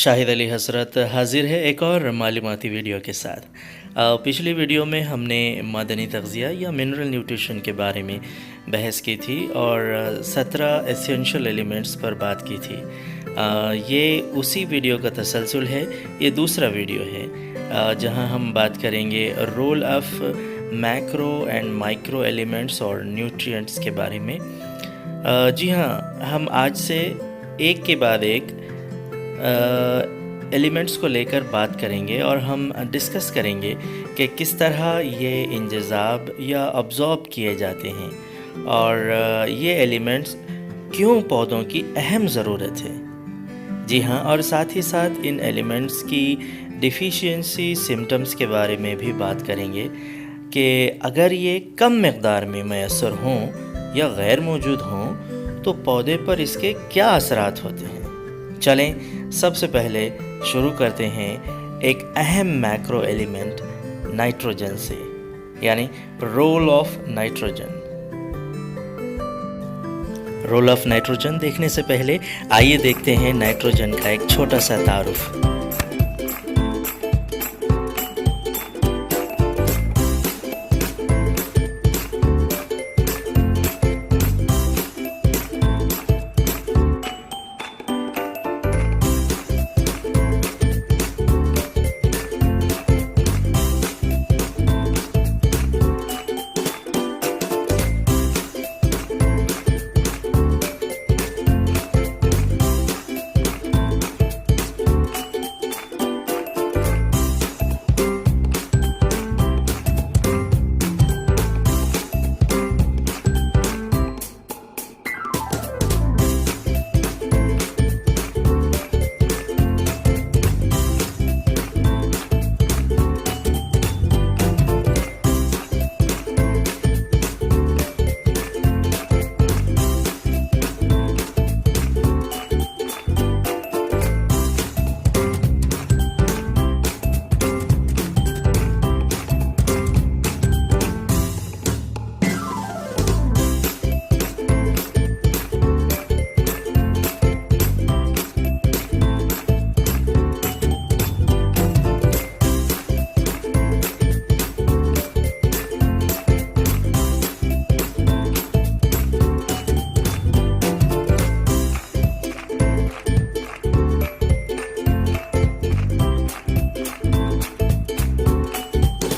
शाहिद अली हसरत हाजिर है एक और मालूमाती वीडियो के साथ। पिछली वीडियो में हमने मादनी तग़ज़िया या मिनरल न्यूट्रिशन के बारे में बहस की थी और 17 एसेंशियल एलिमेंट्स पर बात की थी। ये उसी वीडियो का तसलसल है। ये दूसरा वीडियो है जहां हम बात करेंगे role of macro and micro elements और न्यूट्रिएंट्स के बारे में। जी हाँ, हम आज से एक के बाद एक एलिमेंट्स को लेकर बात करेंगे और हम डिस्कस करेंगे कि किस तरह ये इंजज़ाब या अब्ज़ॉर्ब किए जाते हैं और ये एलिमेंट्स क्यों पौधों की अहम ज़रूरत है। जी हाँ, और साथ ही साथ इन एलिमेंट्स की डिफिशियंसी सिम्टम्स के बारे में भी बात करेंगे कि अगर ये कम मक़दार में मैसर हों या गैर मौजूद हों तो पौधे पर इसके क्या असरात होते हैं। चलें सबसे पहले शुरू करते हैं एक अहम मैक्रो एलिमेंट नाइट्रोजन से, यानी role of nitrogen. Role of nitrogen देखने से पहले आइए देखते हैं नाइट्रोजन का एक छोटा सा तारुफ।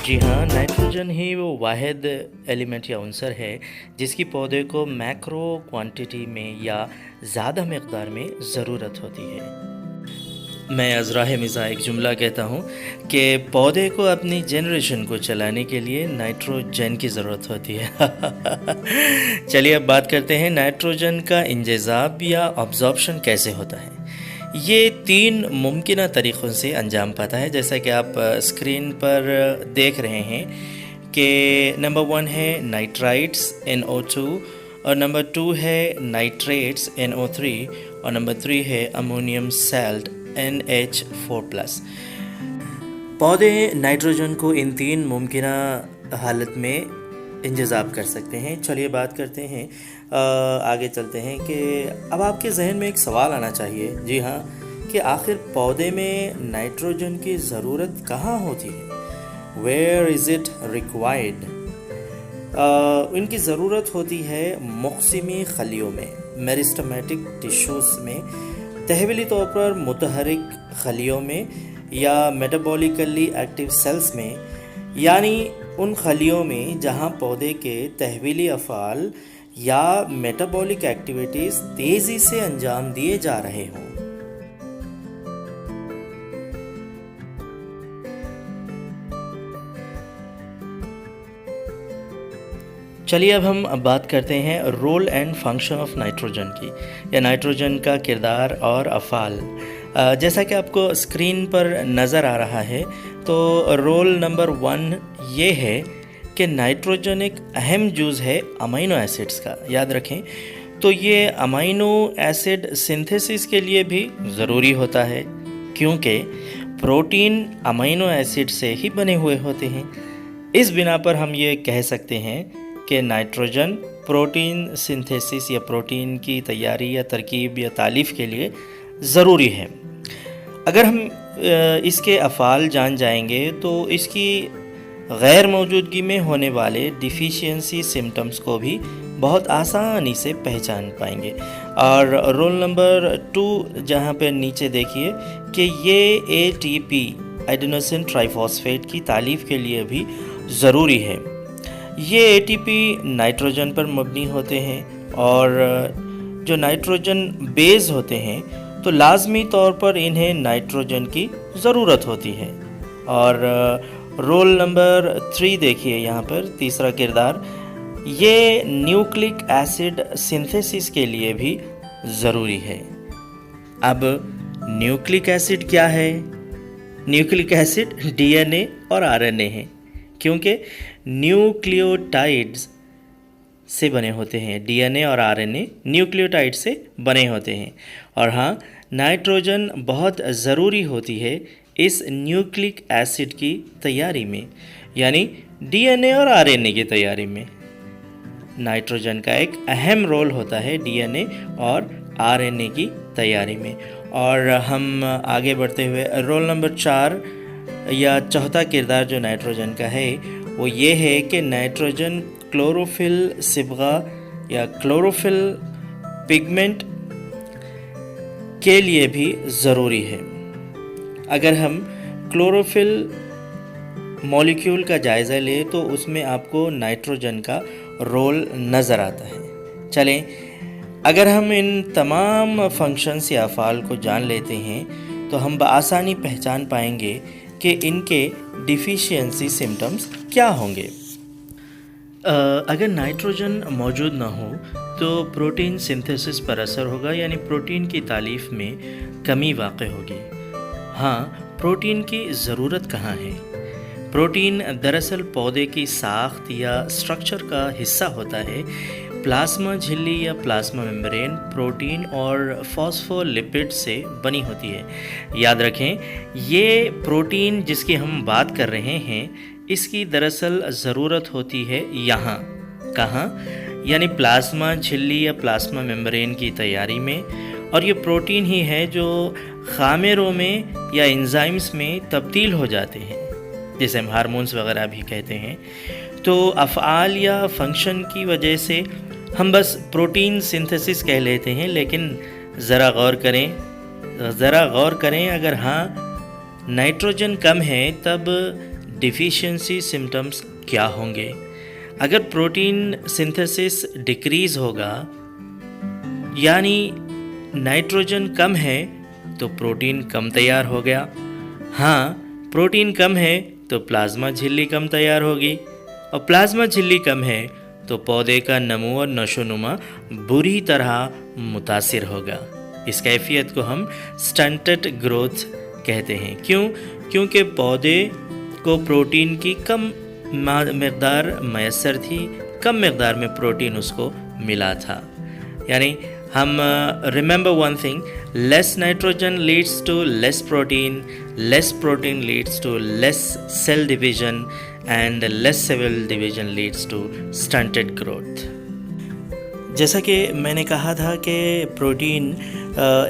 जी हाँ, नाइट्रोजन ही वो वाहिद एलिमेंट या उनसर है जिसकी पौधे को मैक्रो क्वांटिटी में या ज़्यादा मक़दार में ज़रूरत होती है। मैं अज़राह मिज़ा एक जुमला कहता हूँ कि पौधे को अपनी जनरेशन को चलाने के लिए नाइट्रोजन की ज़रूरत होती है। चलिए अब बात करते हैं नाइट्रोजन का इंजज़ाब या अब्ज़ॉर्प्शन कैसे होता है। ये 3 मुमकिन तरीक़ों से अंजाम पाता है, जैसा कि आप स्क्रीन पर देख रहे हैं कि नंबर 1 है नाइट्राइट्स NO2 और नंबर 2 है नाइट्रेट्स NO3 और नंबर 3 है अमोनियम सैल्ट NH4+। पौधे नाइट्रोजन को इन 3 मुमकिन हालत में इंजज़ाब कर सकते हैं। चलिए बात करते हैं, आगे चलते हैं कि अब आपके जहन में एक सवाल आना चाहिए। जी हाँ, कि आखिर पौधे में नाइट्रोजन की ज़रूरत कहाँ होती है। Where is it required. इनकी ज़रूरत होती है मुक़सिमी खलियों में, मेरिस्टेमेटिक टिश्यूज़ में, तहवीली तौर पर मुतहरिक खलियों में या मेटाबॉलिकली एक्टिव सेल्स में, यानी उन खलियों में जहाँ पौधे के तहवीली अफ़ाल या मेटाबॉलिक एक्टिविटीज़ तेज़ी से अंजाम दिए जा रहे हों। चलिए अब हम बात करते हैं role and function of nitrogen की, या नाइट्रोजन का किरदार और अफ़ाल। जैसा कि आपको स्क्रीन पर नज़र आ रहा है तो रोल नंबर 1 ये है कि नाइट्रोजन एक अहम जुज़ है अमीनो एसिड्स का। याद रखें, तो ये अमीनो एसिड सिंथेसिस के लिए भी ज़रूरी होता है क्योंकि प्रोटीन अमीनो एसिड से ही बने हुए होते हैं। इस बिना पर हम ये कह सकते हैं कि नाइट्रोजन प्रोटीन सिंथेसिस या प्रोटीन की तैयारी या तरकीब या तालीफ़ के लिए ज़रूरी है। اگر ہم اس کے افعال جان جائیں گے تو اس کی غیر موجودگی میں ہونے والے ڈیفیشینسی سمٹمز کو بھی بہت آسانی سے پہچان پائیں گے. اور رول نمبر 2 جہاں پہ نیچے دیکھیے کہ یہ ATP ایڈینوسین ٹرائی فاسفیٹ کی تالیف کے لیے بھی ضروری ہے. یہ ATP نائٹروجن پر مبنی ہوتے ہیں اور جو نائٹروجن بیز ہوتے ہیں تو لازمی طور پر انہیں نائٹروجن کی ضرورت ہوتی ہے. اور رول نمبر 3 دیکھیے یہاں پر تیسرا کردار، یہ نیوکلک ایسڈ سنتھیسس کے لیے بھی ضروری ہے. اب نیوکلک ایسڈ کیا ہے؟ نیوکلک ایسڈ DNA اور RNA ہے، کیونکہ نیوکلیوٹائڈز سے بنے ہوتے ہیں. DNA اور RNA نیوکلیوٹائڈ سے بنے ہوتے ہیں. اور ہاں، نائٹروجن بہت ضروری ہوتی ہے اس نیوکلک ایسڈ کی تیاری میں، یعنی DNA اور RNA کی تیاری میں. نائٹروجن کا ایک اہم رول ہوتا ہے DNA اور RNA کی تیاری میں. اور ہم آگے بڑھتے ہوئے رول نمبر 4 یا چوتھا کردار جو نائٹروجن کا ہے وہ یہ ہے کہ نائٹروجن کلوروفل صبغہ یا کلوروفل پگمنٹ کے لیے بھی ضروری ہے. اگر ہم کلوروفل مولیکیول کا جائزہ لیں تو اس میں آپ کو نائٹروجن کا رول نظر آتا ہے. چلیں، اگر ہم ان تمام فنکشنز یا افعال کو جان لیتے ہیں تو ہم بآسانی پہچان پائیں گے کہ ان کے ڈیفیشینسی سمٹمز کیا ہوں گے. اگر نائٹروجن موجود نہ ہو تو پروٹین سنتھیسس پر اثر ہوگا، یعنی پروٹین کی تالیف میں کمی واقع ہوگی. ہاں، پروٹین کی ضرورت کہاں ہے؟ پروٹین دراصل پودے کی ساخت یا اسٹرکچر کا حصہ ہوتا ہے. پلازما جھلی یا پلازما ممبرین پروٹین اور فاسفولیپڈ سے بنی ہوتی ہے. یاد رکھیں، یہ پروٹین جس کی ہم بات کر رہے ہیں اس کی دراصل ضرورت ہوتی ہے یہاں. کہاں؟ یعنی پلازما جھلی یا پلازما ممبرین کی تیاری میں. اور یہ پروٹین ہی ہے جو خامیروں میں یا انزائمز میں تبدیل ہو جاتے ہیں، جسے ہم ہارمونز وغیرہ بھی کہتے ہیں. تو افعال یا فنکشن کی وجہ سے ہم بس پروٹین سنتھیسس کہہ لیتے ہیں، لیکن ذرا غور کریں اگر ہاں نائٹروجن کم ہے تب ڈیفیشینسی سمٹمز کیا ہوں گے. اگر پروٹین سنتھیسس ڈیکریز ہوگا یعنی نائٹروجن کم ہے تو پروٹین کم تیار ہو گیا. ہاں، پروٹین کم ہے تو پلازما جھلی کم تیار ہوگی، اور پلازما جھلی کم ہے تو پودے کا نمو اور نشو و نما بری طرح متاثر ہوگا. اس کیفیت کو ہم سٹنٹڈ گروتھ کہتے ہیں. کیونکہ پودے کو پروٹین کی کم مقدار میسر تھی، کم مقدار میں پروٹین اس کو ملا تھا. یعنی ہم remember one thing, less nitrogen leads to less protein leads to less cell division and less cell division leads to stunted growth. جیسا کہ میں نے کہا تھا کہ پروٹین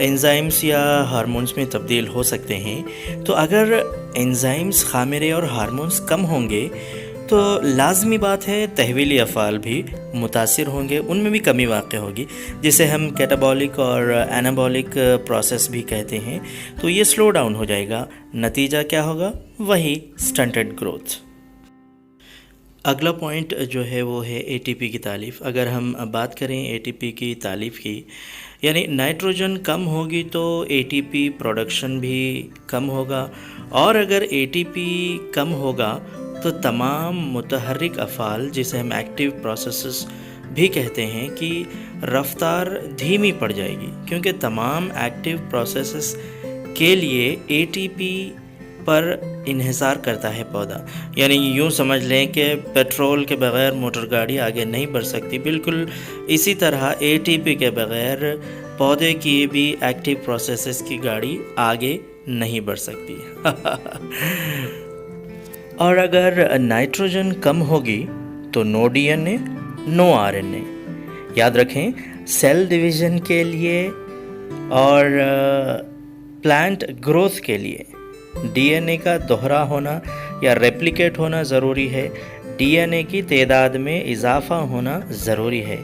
انزائمز یا ہارمونز میں تبدیل ہو سکتے ہیں، تو اگر انزائمز، خامیرے اور ہارمونز کم ہوں گے تو لازمی بات ہے تحویلی افعال بھی متاثر ہوں گے، ان میں بھی کمی واقع ہوگی، جسے ہم کیٹابولک اور اینابولک پروسیس بھی کہتے ہیں. تو یہ سلو ڈاؤن ہو جائے گا. نتیجہ کیا ہوگا؟ وہی سٹنٹڈ گروتھ. اگلا پوائنٹ جو ہے وہ ہے ATP کی تالیف. اگر ہم بات کریں ATP کی تالیف کی، یعنی نائٹروجن کم ہوگی تو ATP پروڈکشن بھی کم ہوگا، اور اگر ATP کم ہوگا تو تمام متحرک افعال، جسے ہم ایکٹیو پروسیسز بھی کہتے ہیں، کی رفتار دھیمی پڑ جائے گی. کیونکہ تمام ایکٹیو پروسیسز کے لیے ATP پر انحصار کرتا ہے پودا. یعنی یوں سمجھ لیں کہ پیٹرول کے بغیر موٹر گاڑی آگے نہیں بڑھ سکتی. بالکل اسی طرح ATP کے بغیر پودے کی بھی ایکٹیو پروسیسز کی گاڑی آگے نہیں بڑھ سکتی. اور اگر نائٹروجن کم ہوگی تو نو DNA نو RNA. یاد رکھیں، سیل ڈویژن کے لیے اور प्लांट ग्रोथ के लिए डीएनए का दोहरा होना या रेप्लिकेट होना ज़रूरी है, डीएनए की तादाद में इजाफ़ा होना ज़रूरी है।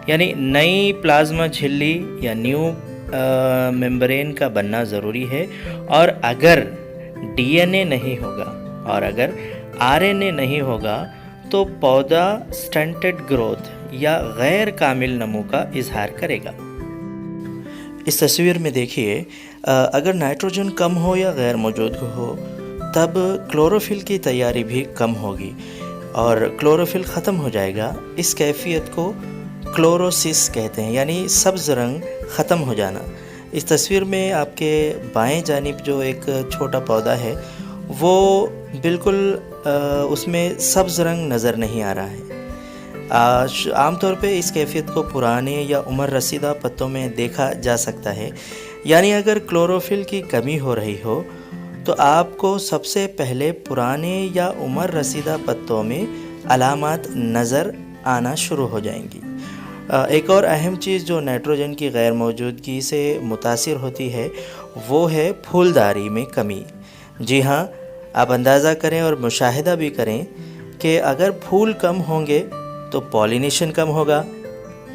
यानी नई प्लाज्मा झिल्ली या न्यू मेम्ब्रेन का बनना ज़रूरी है। और अगर डीएनए नहीं होगा और अगर आरएनए नहीं होगा तो पौधा स्टंटेड ग्रोथ या गैर कामिल नमो का इजहार करेगा। इस तस्वीर में देखिए, अगर नाइट्रोजन कम हो या गैर मौजूद हो तब क्लोरोफिल की तैयारी भी कम होगी और क्लोरोफिल ख़त्म हो जाएगा। इस कैफियत को क्लोरोसिस कहते हैं, यानी सब्ज़ रंग ख़त्म हो जाना। इस तस्वीर में आपके बाएं जानिब जो एक छोटा पौधा है वो बिल्कुल उसमें सब्ज़ रंग नज़र नहीं आ रहा है। आमतौर पे इस कैफियत को पुराने या उम्र रसीदा पत्तों में देखा जा सकता है। यानी अगर क्लोरोफिल की कमी हो रही हो तो आपको सबसे पहले पुराने या उम्र रसीदा पत्तों में अलामात नज़र आना शुरू हो जाएंगी। एक और अहम चीज़ जो नाइट्रोजन की गैर मौजूदगी से मुतासिर होती है वो है फूलदारी में कमी। जी हाँ, आप अंदाज़ा करें और मुशाहिदा भी करें कि अगर फूल कम होंगे तो पॉलिनेशन कम होगा,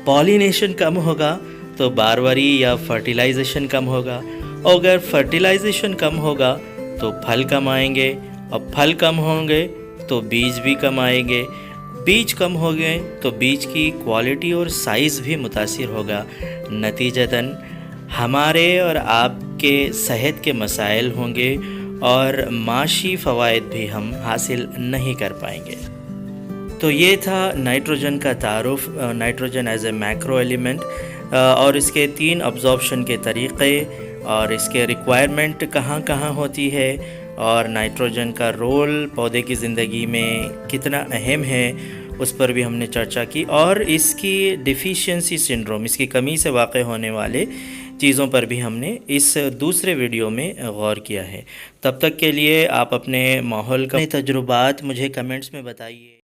पॉलिनेशन कम होगा तो बारवारी या फर्टिलाइजेशन कम होगा, और अगर फर्टिलाइजेशन कम होगा तो फल कम आएंगे, और फल कम होंगे तो बीज भी कम आएंगे, बीज कम हो गए तो बीज की क्वालिटी और साइज़ भी मुतासिर होगा। नतीजतन हमारे और आपके सेहत के मसाइल होंगे और माशी फ़वाइद भी हम हासिल नहीं कर पाएंगे। तो ये था नाइट्रोजन का तारुफ, nitrogen as a macro element, और इसके 3 अब्जॉर्प्शन के तरीक़े और इसके रिक्वायरमेंट कहाँ कहाँ होती है और नाइट्रोजन का रोल पौधे की ज़िंदगी में कितना अहम है उस पर भी हमने चर्चा की, और इसकी डिफिशियंसी सिंड्रोम, इसकी कमी से वाक़ होने वाले चीज़ों पर भी हमने इस दूसरे वीडियो में गौर किया है। तब तक के लिए आप अपने माहौल का तजुर्बात मुझे कमेंट्स में बताइए।